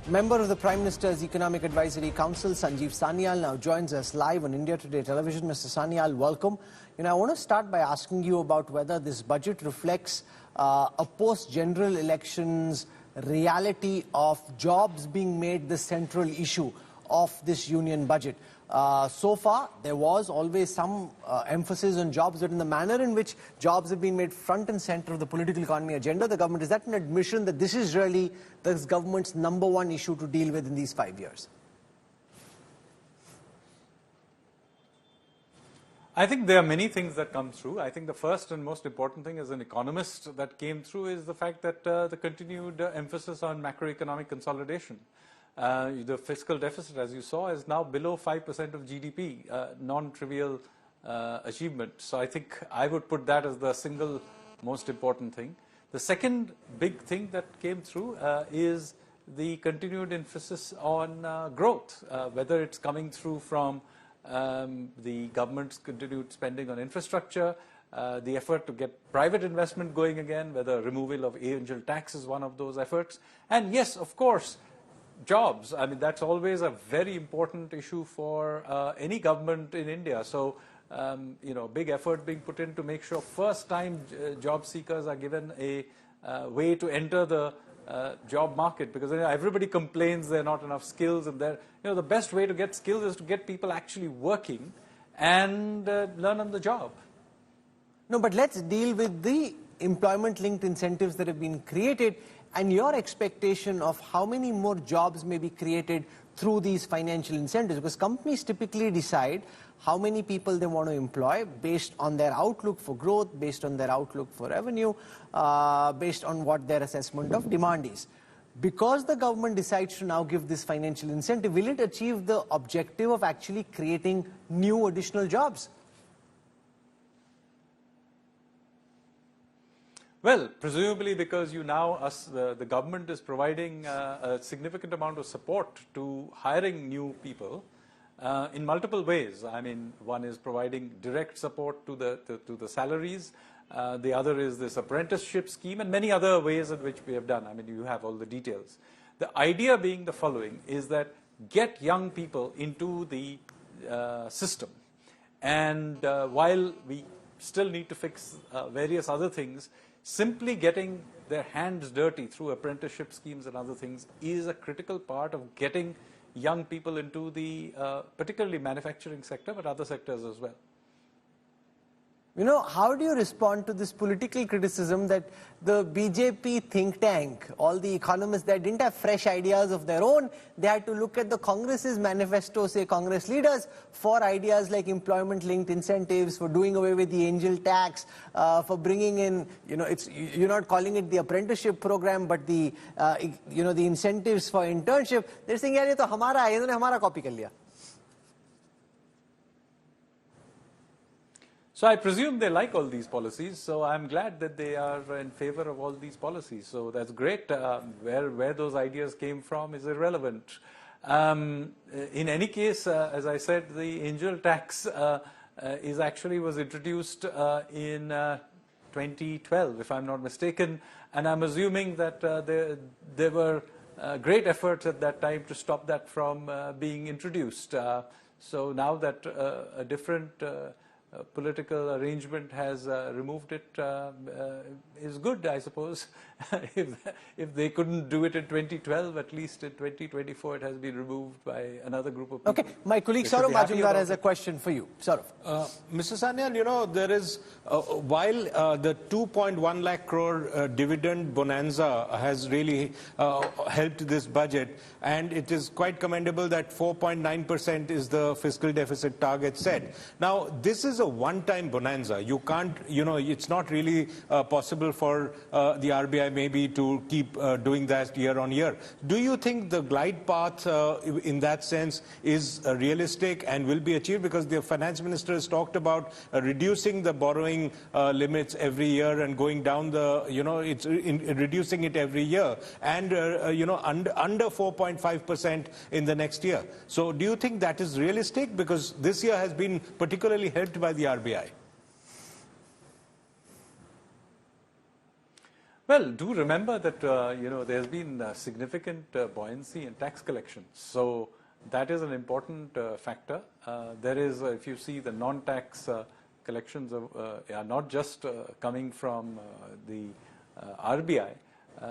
Member of the Prime Minister's Economic Advisory Council, Sanjeev Sanyal, now joins us live on India Today Television. Mr. Sanyal, welcome. I want to start by asking you about whether this budget reflects a post-general elections reality of jobs being made the central issue of this union budget. So far, there was always some emphasis on jobs, but in the manner in which jobs have been made front and center of the political economy agenda, the government, is that an admission that this is really this government's #1 issue to deal with in these 5 years? I think there are many things that come through. I think the first and most important thing as an economist that came through is the fact that the continued emphasis on macroeconomic consolidation. The fiscal deficit, as you saw, is now below 5% of GDP, non-trivial achievement. So I think I would put that as the single most important thing. The second big thing that came through is the continued emphasis on growth, whether it's coming through from the government's continued spending on infrastructure, the effort to get private investment going again, whether removal of angel tax is one of those efforts. And yes, of course, jobs. I mean, that's always a very important issue for any government in India. So, big effort being put in to make sure first-time job seekers are given a way to enter the job market, because everybody complains there are not enough skills, and the best way to get skills is to get people actually working and learn on the job. No, but let's deal with the employment-linked incentives that have been created and your expectation of how many more jobs may be created through these financial incentives, because companies typically decide how many people they want to employ based on their outlook for growth, based on their outlook for revenue, based on what their assessment of demand is. Because the government decides to now give this financial incentive, will it achieve the objective of actually creating new additional jobs? Well, presumably because the government is providing a significant amount of support to hiring new people in multiple ways. I mean, one is providing direct support to the salaries. The other is this apprenticeship scheme and many other ways in which we have done. I mean, you have all the details. The idea being the following is that get young people into the system. And while we still need to fix various other things, simply getting their hands dirty through apprenticeship schemes and other things is a critical part of getting young people into the particularly manufacturing sector, but other sectors as well. How do you respond to this political criticism that the BJP think tank, all the economists there, didn't have fresh ideas of their own? They had to look at the Congress's manifesto, say Congress leaders, for ideas like employment-linked incentives, for doing away with the angel tax, for bringing in, you're not calling it the apprenticeship program, but the, the incentives for internship. They're saying, yaar, ye to hamara hai, inhone hamara copy kar liya. So I presume they like all these policies, so I'm glad that they are in favor of all these policies. So that's great. Where those ideas came from is irrelevant. In any case, as I said, the angel tax was introduced in 2012, if I'm not mistaken, and I'm assuming that there were great efforts at that time to stop that from being introduced. So now that a different political arrangement has removed it, is good, I suppose. if they couldn't do it in 2012, at least in 2024 it has been removed by another group of people. Okay, my colleague Saurav Majumdar has a question for you. Saurav. Mr. Sanyal, there is, while the 2.1 lakh crore dividend bonanza has really helped this budget, and it is quite commendable that 4.9% is the fiscal deficit target set. Now, this is a one-time bonanza. You can't, it's not really possible for the RBI maybe to keep doing that year on year. Do you think the glide path in that sense is realistic and will be achieved? Because the finance minister has talked about reducing the borrowing limits every year and going down the, reducing it every year and, under 4.5% in the next year. So do you think that is realistic? Because this year has been particularly helped by the RBI. Well, do remember that there's been significant buoyancy in tax collections. So that is an important factor. There is, if you see the non-tax collections are not just coming from the RBI.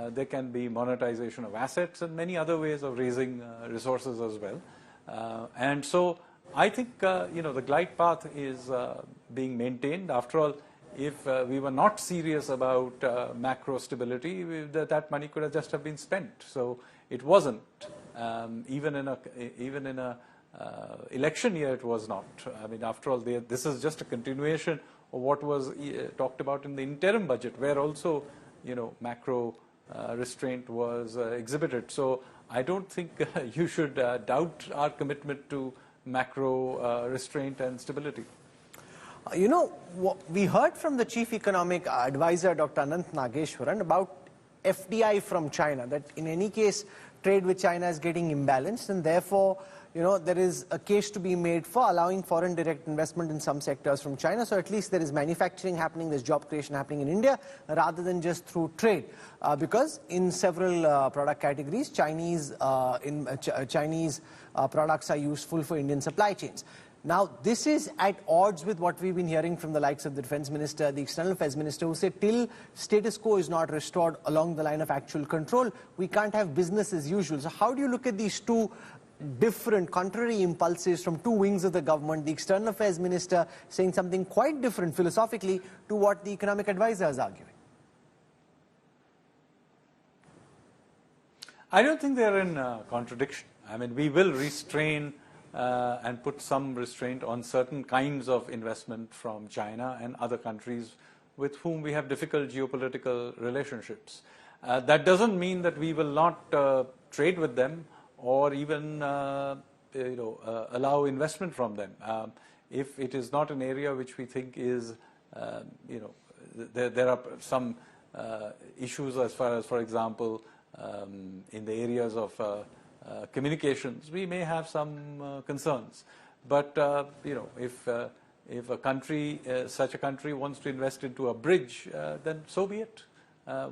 There can be monetization of assets and many other ways of raising resources as well. And so I think the glide path is being maintained. After all, if we were not serious about macro stability, that money could have just have been spent. So it wasn't. Even in a election year, it was not. I mean, after all, this is just a continuation of what was talked about in the interim budget, where also macro restraint was exhibited. So I don't think you should doubt our commitment to macro restraint and stability. We heard from the chief economic advisor, Dr. Anant Nageshwaran, about FDI from China, that in any case, trade with China is getting imbalanced, and therefore, there is a case to be made for allowing foreign direct investment in some sectors from China. So at least there is manufacturing happening, there's job creation happening in India, rather than just through trade. Because in several product categories, Chinese products are useful for Indian supply chains. Now, this is at odds with what we've been hearing from the likes of the Defense Minister, the External Affairs Minister, who say till status quo is not restored along the line of actual control, we can't have business as usual. So how do you look at these two different, contrary impulses from two wings of the government, the External Affairs Minister saying something quite different philosophically to what the economic advisor is arguing? I don't think they're in contradiction. I mean, we will restrain and put some restraint on certain kinds of investment from China and other countries with whom we have difficult geopolitical relationships. That doesn't mean that we will not trade with them or even allow investment from them. If it is not an area which we think is, there are some issues as far as, for example, in the areas of communications, we may have some concerns. But if a country, such a country, wants to invest into a bridge, then so be it.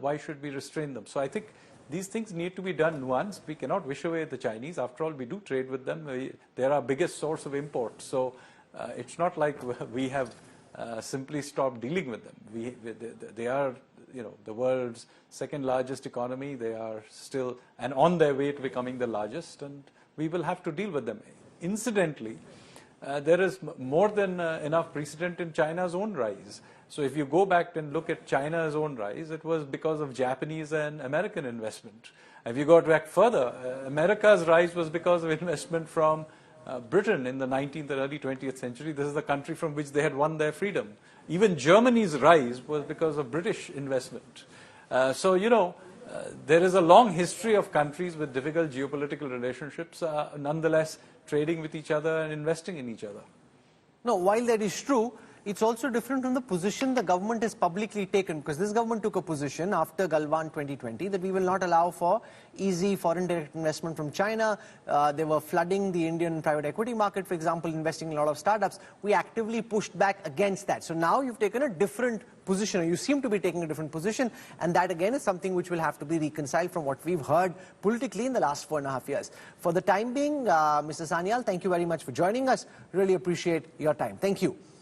Why should we restrain them? So I think these things need to be done nuanced. We cannot wish away the Chinese. After all, we do trade with them. They're our biggest source of import. So it's not like we have simply stopped dealing with them. They are the world's second largest economy. They are still and on their way to becoming the largest, and we will have to deal with them. Incidentally, there is more than enough precedent in China's own rise. So if you go back and look at China's own rise, it was because of Japanese and American investment. If you go back further, America's rise was because of investment from Britain in the 19th and early 20th century. This is the country from which they had won their freedom. Even Germany's rise was because of British investment. So, there is a long history of countries with difficult geopolitical relationships, nonetheless trading with each other and investing in each other. No, while that is true, it's also different from the position the government has publicly taken, because this government took a position after Galwan 2020 that we will not allow for easy foreign direct investment from China. They were flooding the Indian private equity market, for example, investing in a lot of startups. We actively pushed back against that. So now you've taken a different position, or you seem to be taking a different position, and that again is something which will have to be reconciled from what we've heard politically in the last 4.5 years. For the time being, Mr. Sanyal, thank you very much for joining us. Really appreciate your time. Thank you.